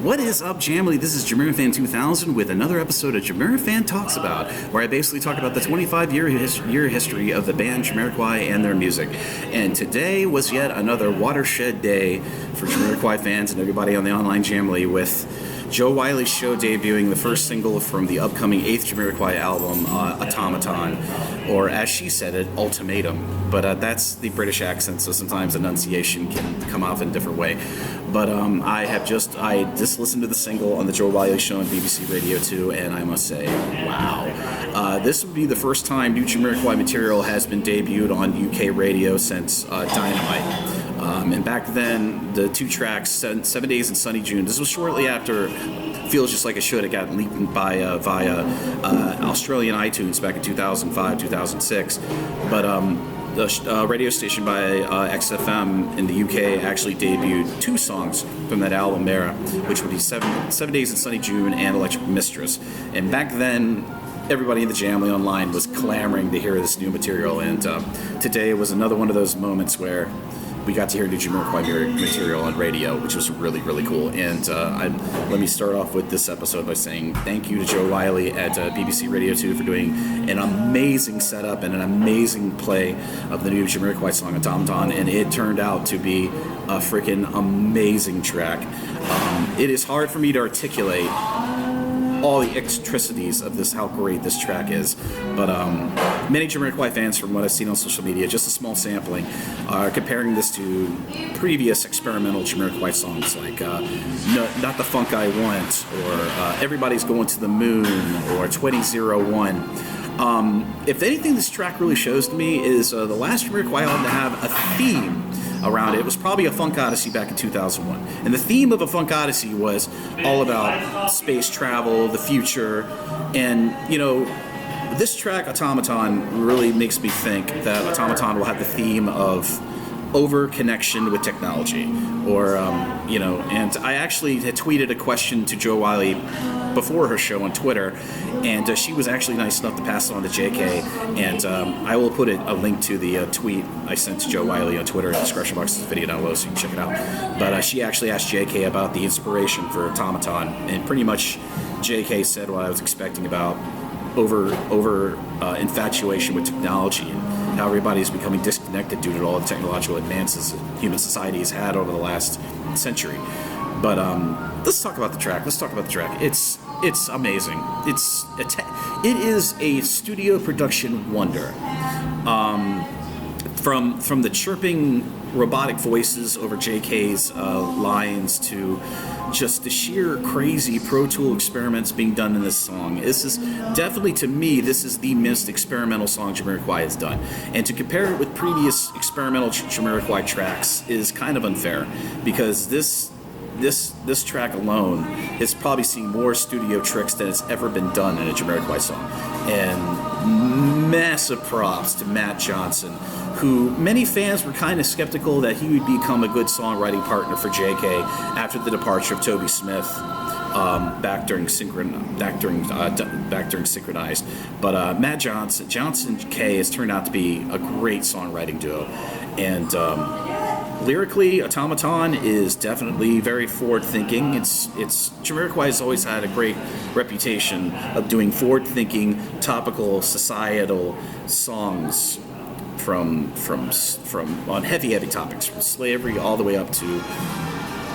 What is up, Jamily? This is JamiroFan 2000 with another episode of JamiroFan Talks About, where I basically talk about the 25-year history of the band JamiroQuai and their music. And today was yet another watershed day for JamiroQuai fans and everybody on the online Jamily, with Joe Wiley's show debuting the first single from the upcoming 8th JamiroQuai album, AUTOMATON, or as she said it, Ultimatum. But that's the British accent, so sometimes enunciation can come off in a different way. But I just listened to the single on the Joe Wiley show on BBC Radio 2, and I must say, wow. This would be the first time new JamiroQuai material has been debuted on UK radio since Dynamite. And back then, the two tracks, 7 Days and Sunny June, this was shortly after Feels Just Like It Should. It got leaked via Australian iTunes back in 2005, 2006. But the radio station by XFM in the UK actually debuted 2 songs from that album era, which would be 7 Days and Sunny June and Electric Mistress. And back then, everybody in the Jamily online was clamoring to hear this new material, and today was another one of those moments where we got to hear new JamiroQuai material on radio, which was really, really cool. And let me start off with this episode by saying thank you to Joe Wiley at BBC Radio 2 for doing an amazing setup and an amazing play of the new JamiroQuai song AUTOMATON, and it turned out to be a freaking amazing track. It is hard for me to articulate all the eccentricities of this, how great this track is, but many JamiroQuai fans, from what I've seen on social media, just a small sampling, are comparing this to previous experimental JamiroQuai songs like Not the Funk I Want, or Everybody's Going to the Moon, or 2001. If anything this track really shows to me is the last JamiroQuai album to have a theme around it. It was probably A Funk Odyssey back in 2001. And the theme of A Funk Odyssey was all about space travel, the future, and, you know, this track, AUTOMATON, really makes me think that AUTOMATON will have the theme of over-connection with technology, or, and I actually had tweeted a question to Joe Wiley before her show on Twitter, and she was actually nice enough to pass it on to JK, and I will put a link to the tweet I sent to Joe Wiley on Twitter in the description box of the video down below, so you can check it out. But she actually asked JK about the inspiration for AUTOMATON, and pretty much JK said what I was expecting about over infatuation with technology, and how everybody's becoming disconnected due to all the technological advances that human society has had over the last century. But let's talk about the track. It's amazing. It is a studio production wonder. From the chirping robotic voices over JK's lines to just the sheer crazy Pro Tool experiments being done in this song. This is definitely, to me, this is the most experimental song JamiroQuai has done. And to compare it with previous experimental JamiroQuai tracks is kind of unfair, because this track alone has probably seen more studio tricks than has ever been done in a JamiroQuai song. And massive props to Matt Johnson, who many fans were kind of skeptical that he would become a good songwriting partner for JK after the departure of Toby Smith back during Synchronized. But Matt Johnson K has turned out to be a great songwriting duo, and lyrically, AUTOMATON is definitely very forward-thinking. JamiroQuai has always had a great reputation of doing forward-thinking, topical, societal songs from on heavy topics, from slavery all the way up to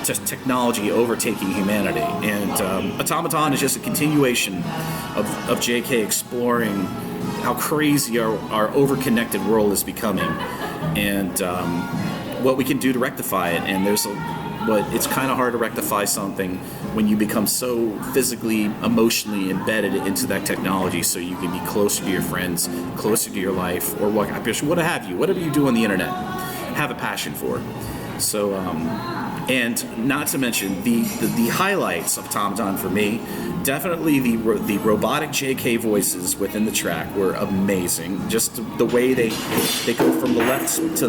just technology overtaking humanity. And AUTOMATON is just a continuation of JK exploring how crazy our over-connected world is becoming, and what we can do to rectify it. And it's kind of hard to rectify something when you become so physically, emotionally embedded into that technology, so you can be closer to your friends, closer to your life, or whatever you do on the internet, have a passion for. So, and not to mention the highlights of AUTOMATON for me, definitely the robotic JK voices within the track were amazing. Just the way they go from the left to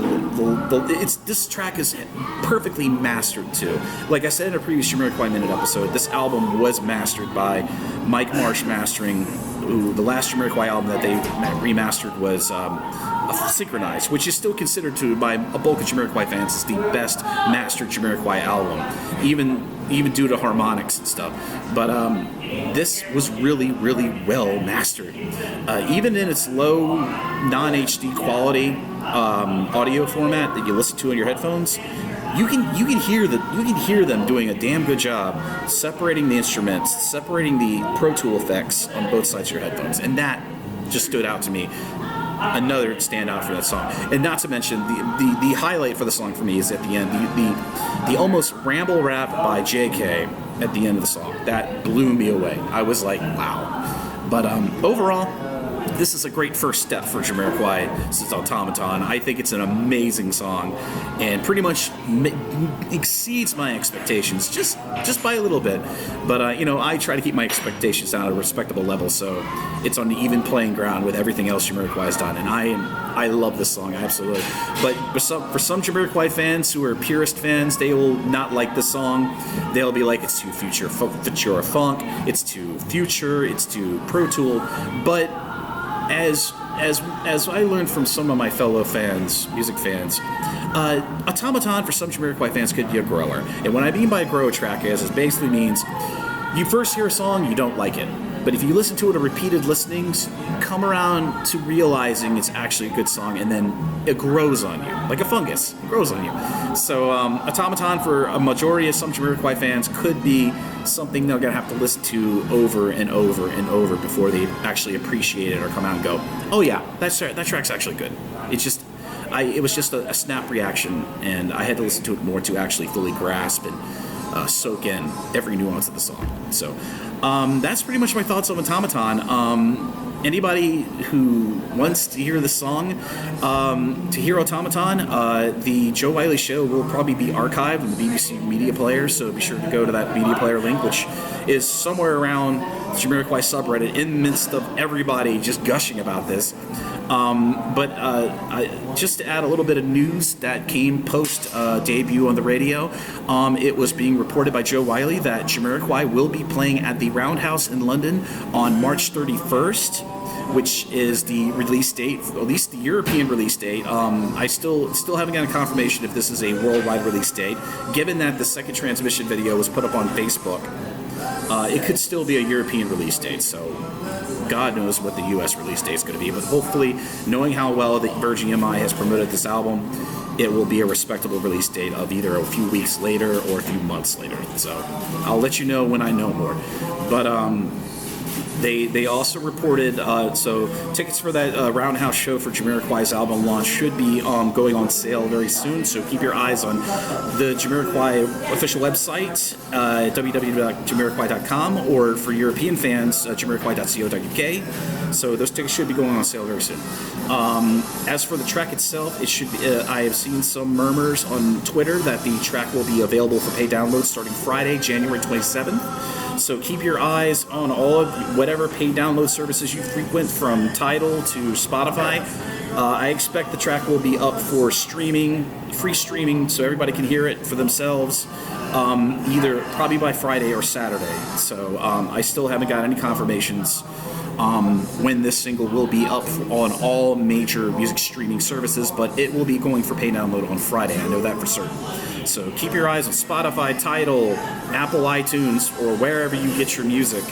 this track is perfectly mastered too. Like I said in a previous JamiroQuai Minute episode, this album was mastered by Mike Marsh Mastering, who the last JamiroQuai album that they remastered was synchronized, which is still considered to by a bulk of Jamiroquai fans as the best mastered Jamiroquai album, even due to harmonics and stuff. But this was really, really well mastered, even in its low non-HD quality audio format that you listen to in your headphones. You can hear them doing a damn good job separating the instruments, separating the Pro Tool effects on both sides of your headphones, and that just stood out to me. Another standout for that song, and not to mention the highlight for the song for me is at the end, the almost ramble rap by J.K. at the end of the song. That blew me away. I was like, wow. But overall, this is a great first step for Jamiroquai since Automaton. I think it's an amazing song, and pretty much exceeds my expectations just by a little bit. But I try to keep my expectations down at a respectable level, so it's on the even playing ground with everything else Jamiroquai has done. And I love this song, absolutely. But for some Jamiroquai fans who are purist fans, they will not like the song. They'll be like, it's too future funk, it's too future, it's too Pro Tool. But as I learned from some of my fellow fans, music fans, Automaton for some Jamiroquai fans could be a grower. And what I mean by grow a track is it basically means you first hear a song, you don't like it. But if you listen to it a repeated listenings, you come around to realizing it's actually a good song, and then it grows on you. Like a fungus, it grows on you. So Automaton for a majority of some Jamiroquai fans could be something they're going to have to listen to over and over and over before they actually appreciate it or come out and go, oh yeah, that track's actually good. It was just a snap reaction, and I had to listen to it more to actually fully grasp and soak in every nuance of the song. So that's pretty much my thoughts on Automaton. Anybody who wants to hear the song, to hear Automaton, the Joe Wiley show will probably be archived on the BBC Media Player, so be sure to go to that Media Player link, which is somewhere around the JamiroQuai subreddit in the midst of everybody just gushing about this. Just to add a little bit of news that came post debut on the radio, it was being reported by Joe Wiley that Jamiroquai will be playing at the Roundhouse in London on March 31st, which is the release date, at least the European release date. I still haven't gotten confirmation if this is a worldwide release date. Given that the second transmission video was put up on Facebook, it could still be a European release date, so God knows what the US release date is going to be. But hopefully, knowing how well that Virgin EMI has promoted this album, it will be a respectable release date of either a few weeks later or a few months later. So I'll let you know when I know more. But they also reported, so tickets for that Roundhouse show for Jamiroquai's album launch should be going on sale very soon, so keep your eyes on the Jamiroquai official website, www.jamiroquai.com, or for European fans, jamiroquai.co.uk. So those tickets should be going on sale very soon. As for the track itself, it should be, I have seen some murmurs on Twitter that the track will be available for paid download starting Friday, January 27th. So keep your eyes on all of whatever paid download services you frequent, from Tidal to Spotify. I expect the track will be up for streaming, free streaming, so everybody can hear it for themselves, either probably by Friday or Saturday. So I still haven't got any confirmations when this single will be up on all major music streaming services, but it will be going for paid download on Friday. I know that for certain. So keep your eyes on Spotify, Tidal, Apple iTunes, or wherever you get your music.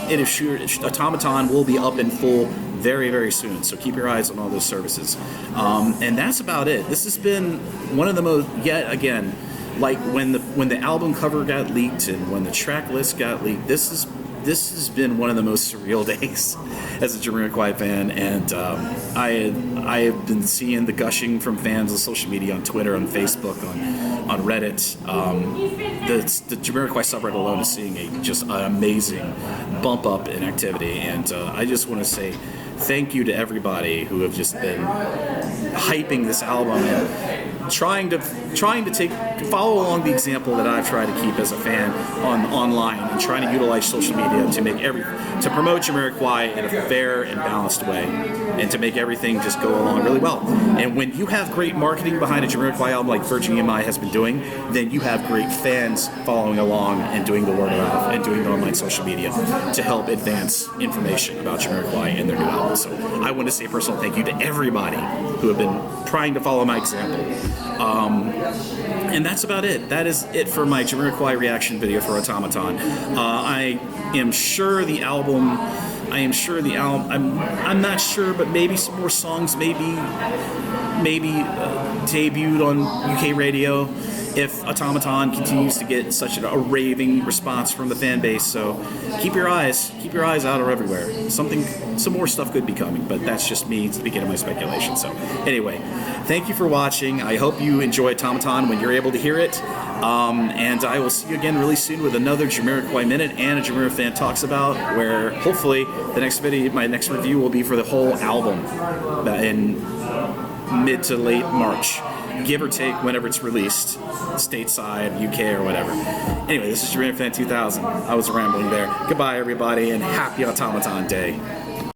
It is sure Automaton will be up in full very, very soon. So keep your eyes on all those services. And that's about it. This has been one of the most, yet again, like when the album cover got leaked and when the track list got leaked, this has been one of the most surreal days as a Jamiroquai fan, and I have been seeing the gushing from fans on social media, on Twitter, on Facebook, on Reddit. The Jamiroquai subreddit alone is seeing just an amazing bump up in activity, and I just want to say thank you to everybody who have just been hyping this album and trying to take follow along the example that I've tried to keep as a fan online and trying to utilize social media to promote Jamiroquai in a fair and balanced way, and to make everything just go along really well. And when you have great marketing behind a Jamiroquai album like Virgin EMI has been doing, then you have great fans following along and doing the word of mouth and doing the online social media to help advance information about Jamiroquai and their new album. So I want to say a personal thank you to everybody who have been trying to follow my example. And that's about it. That is it for my Jamiroquai reaction video for Automaton. I am sure the album. I'm not sure, but maybe some more songs maybe debuted on UK radio if Automaton continues to get such a raving response from the fan base. So keep your eyes out everywhere. Some more stuff could be coming, but that's just me speaking of my speculation. So anyway, thank you for watching. I hope you enjoy Automaton when you're able to hear it. And I will see you again really soon with another Jamiroquai Minute and a JamiroFan Talks About, where hopefully my next review will be for the whole album in mid to late March, give or take whenever it's released, stateside, UK, or whatever. Anyway, this is JamiroFan 2000. I was rambling there. Goodbye, everybody, and happy Automaton Day.